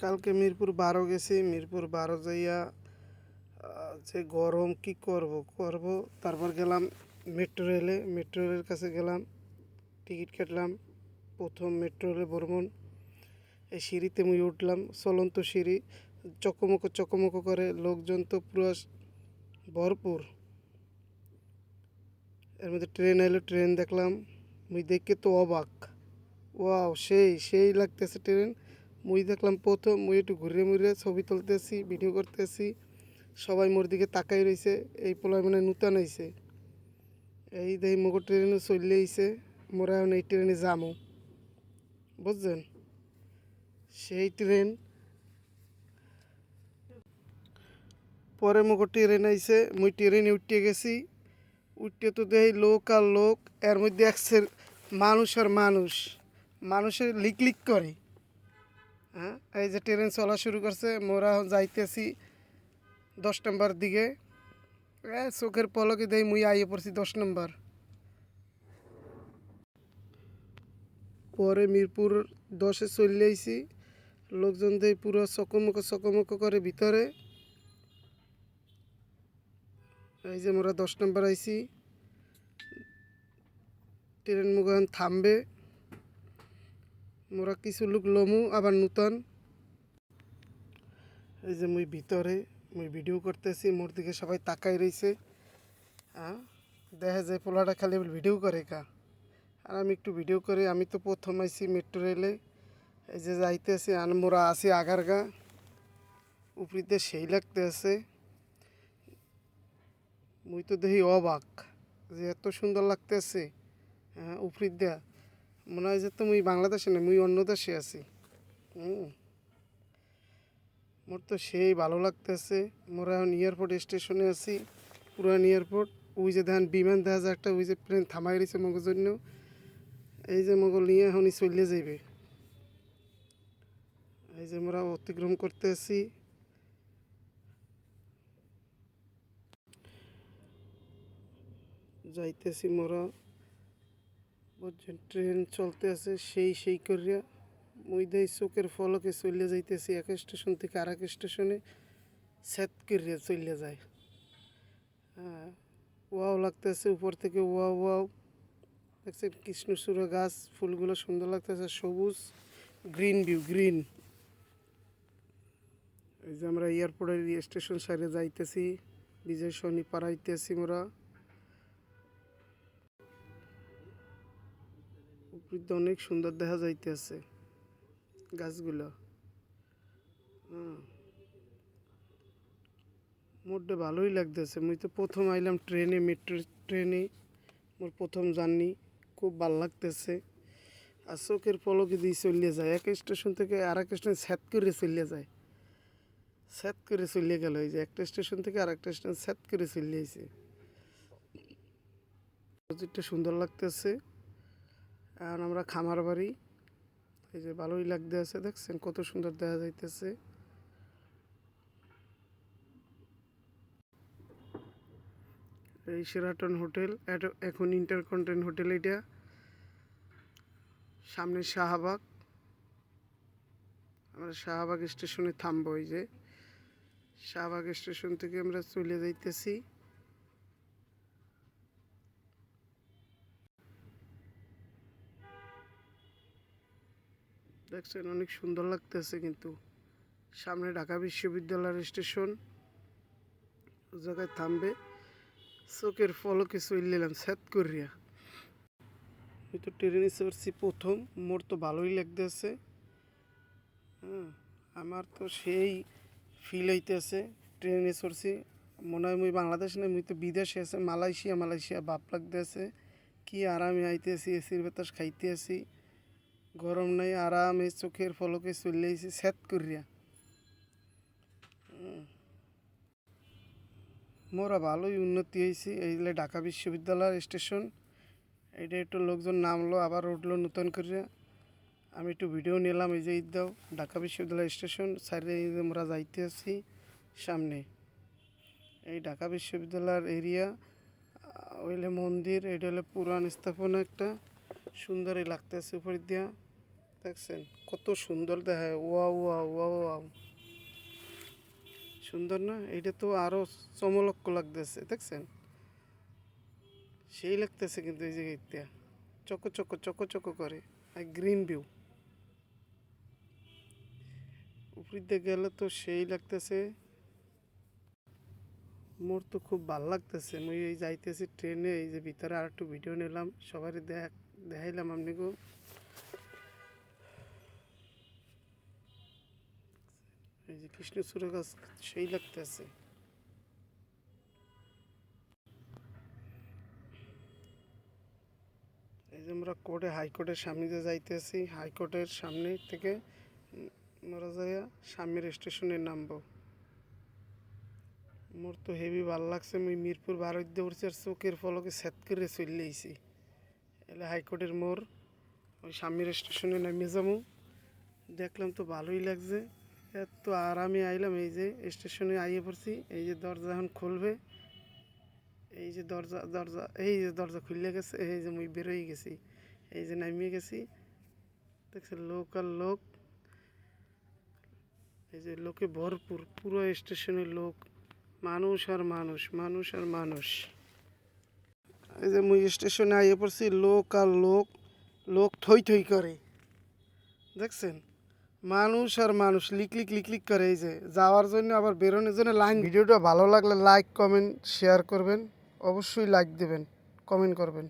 কালকে মিরপুর 12 গেছি। মিরপুর 12 যাইয়া যে গরম কি করব করব। তারপর গেলাম মেট্রো রেলে। মেট্রো রেলের কাছে গেলাম, টিকিট কাটলাম। প্রথম মেট্রো রেলে ভ্রমণ। এই সিঁড়িতে মুই উঠলাম, চলন্ত সিঁড়ি, চকমকো চকমকো করে, লোকজন তো পুরো ভরপুর। এর মধ্যে ট্রেন এলো, ট্রেন দেখলাম। মুই দেখে তো অবাক, ওয়াও, সেই সেই লাগতেছে ট্রেন। মুই দেখলাম প্রথম, মুই একটু ঘুরে মুড়ে ছবি তুলতেছি, ভিডিও করতেছি। সবাই মোর দিকে তাকাই রইছে, এই পোলায় মানে নূতন হইছে। এই দেখি মগো ট্রেনে চলে আইছে, মোরা এখন এই ট্রেনে যামো, বুঝছেন? সেই ট্রেন। পরে মগো ট্রেন আইছে, মুই ট্রেনে উঠতে গেছি। উঠতে তো দেখি লোক আর লোক, এর মধ্যে একসের মানুষ আর মানুষ, মানুষের লিক লিক করে। হ্যাঁ, এই যে ট্রেন চলা শুরু করছে, মোরা এখন যাইতেছি 10 নম্বর দিকে। চোখের পলকে দেই মুই আইয়ে পড়ছি 10 নম্বর। পরে মিরপুর 10-এ চলে আইছি। লোকজন দেই পুরো চকমক চকমক করে ভিতরে। এই যে মোরা 10 নম্বর আইছি, ট্রেন মুখ থামবে। মোরা কিছু লোক লমু, আবার নূতন। এই যে মুই ভিতরে, মুই ভিডিও করতেছি, মোর দিকে সবাই তাকাই রইছে। হ্যাঁ, দেখা যায় পোলাটা খালি ভিডিও করে কা, আর আমি একটু ভিডিও করি। আমি তো প্রথম আইছি মেট্রো রেলে। এই যে যাইতেছি, আর মোরা আছি আগারগা। উপরিতে সেই লাগতে আছে। মুই তো দেখি অবাক যে এত সুন্দর লাগতেছে। হ্যাঁ, উপরি দেয়া মনে হয় যে তো মুই বাংলাদেশে না, মুই অন্য দেশে আছি। মোর তো সেই ভালো লাগতেছে। মোরা এখন এয়ারপোর্ট স্টেশনে আছি, পুরান এয়ারপোর্ট। ওই যে দেখেন বিমান দেখা যায় একটা, ওই যে প্লেন থামাই রয়েছে মগর জন্য। এই যে মগল নিয়ে এখনই চলে যাইবে। এই যে মোরা অতিক্রম করতে আছি। যাইতেছি মোরা, বুঝছেন? ট্রেন চলতে আছে সেই সেই করিয়া। মুই দেই চোখের ফলকে চলে যাইতেছি এক স্টেশন থেকে আর এক স্টেশনে, সেট করিয়া চলে যায়। হ্যাঁ, ওয়াও লাগতেছে উপর থেকে, ওয়াও ওয়াও। দেখছেন কৃষ্ণচূড়া গাছ, ফুলগুলো সুন্দর লাগতেছে, সবুজ, গ্রিন ভিউ, গ্রিন। এই যে আমরা এয়ারপোর্টের স্টেশন সাইডে যাইতেছি, বিজয় সৈনী পাড়াইতেছি মোরা। উপরে অনেক সুন্দর দেখা যাইতেছে গাছগুলো। মোটে ভালোই লাগতেছে। মুই তো প্রথম আইলাম ট্রেনে, মেট্রো ট্রেনে, মোর প্রথম জার্নি। খুব ভাল লাগতেছে। আর চোখের পলকে দিয়ে চলিয়ে যায়, এক স্টেশন থেকে আর এক স্টেশন স্যাত করে চলিয়ে যায়। স্যাত করে চলিয়ে গেল, এই যে একটা স্টেশন থেকে আর একটা স্টেশন স্যাত করে চলিয়ে আইছে। প্রজেক্টটা সুন্দর লাগতেছে। আর আমরা খামার বাড়ি, এই যে ভালোই লাগতে আছে, দেখছেন কত সুন্দর দেখা যাইতেছে। এই শেরাটন হোটেল, এখন ইন্টারকন্টিনেন্টাল হোটেল। এটা সামনে শাহবাগ। আমরা শাহবাগ স্টেশনে থামবো। এই যে শাহবাগ স্টেশন থেকে আমরা চলে যাইতেছি। দেখছেন অনেক সুন্দর লাগতেছে। কিন্তু সামনে ঢাকা বিশ্ববিদ্যালয়ের স্টেশন, ও জায়গায় থামবে। চোখের ফলকে চলে এলাম স্যাত করিয়া। আমি তো ট্রেনে চড়ছি প্রথম, মোর তো ভালোই লাগতেছে। হ্যাঁ, আমার তো সেই ফিল হইতেছে। ট্রেনে চড়ছি, মনে হয় মুই বাংলাদেশ না, মুই তো বিদেশে আছে, মালয়েশিয়া মালয়েশিয়া ভাব লাগতেছে। কি আরামে আইতেছি, এসির বাতাস খাইতে আছি, গরম নাই, আরামে চোখের ফলকে চলে আইছি স্যাত করিয়া। মোরা ভালোই উন্নতি হয়েছি। এইগুলো ঢাকা বিশ্ববিদ্যালয়ের স্টেশন। এইটা একটু লোকজন নামলো, আবার উঠলো নতুন করে। আমি একটু ভিডিও নিলাম। এই যে দাও ঢাকা বিশ্ববিদ্যালয় স্টেশন সাইডে আমরা যাইতে আছি সামনে। এই ঢাকা বিশ্ববিদ্যালয়ের এরিয়া, ওইলে মন্দির, এটা হলো পুরান স্থাপনা একটা, সুন্দরই লাগতেছে উপর দিয়া। দেখছেন কত সুন্দর দেখায়, ওয়াও ওয়াও ওয়াও ওয়াও, সুন্দর না? এইটা তো আরো চমলক্ষ লাগতেছে, দেখছেন? সেই লাগতেছে কিন্তু এই জায়গাটা চকো চকো চকো চকো করে, গ্রিন ভিউ উপর দিয়ে গেলে তো সেই লাগতেছে। মোর তো খুব ভাল লাগতেছে, মুই এই যাইতেছি ট্রেনে, এই যে ভিতরে আর একটু ভিডিও নিলাম, সবারই দেখাইলাম আপনাকেও। এই যে কৃষ্ণচূড়া গাছ সেই লাগতেছে। এই যে আমরা হাইকোর্টের সামনে দিয়ে যাইতেছি, হাইকোর্টের সামনে থেকে আমরা যাইয়া স্বামীর স্টেশনে নামবো। মোর তো হেভি ভাল লাগছে, মুই মিরপুর বারোদ্দে উঠছি আর চোখের ফলকে সেট করে চলে আইছি। এলে হাইকোর্টের মোড়, ওই স্বামীর স্টেশনে নামিয়ে যাবো। দেখলাম তো ভালোই লাগছে, এত আরামে আইলাম। এই যে স্টেশনে আইয়ে পড়ছি, এই যে দরজা এখন খুলবে, এই যে দরজা দরজা এই যে দরজা খুলে গেছে, এই যে মুই বেরোই গেছি, এই যে নামিয়ে গেছি। দেখছে লোক আর লোক, এই যে লোকে ভরপুর, পুরো স্টেশনে লোক, মানুষ আর মানুষ, মানুষ আর মানুষ। এই যে মুই স্টেশনে আইয়ে পড়ছি, লোক আর লোক, লোক থই থই করে, দেখছেন? মানুষ আর মানুষ লিকলিক লিকলিক করে, এই যে যাওয়ার জন্য আবার বেরোনোর জন্য লাইন। ভিডিওটা ভালো লাগলে লাইক কমেন্ট শেয়ার করবেন, অবশ্যই লাইক দেবেন, কমেন্ট করবেন।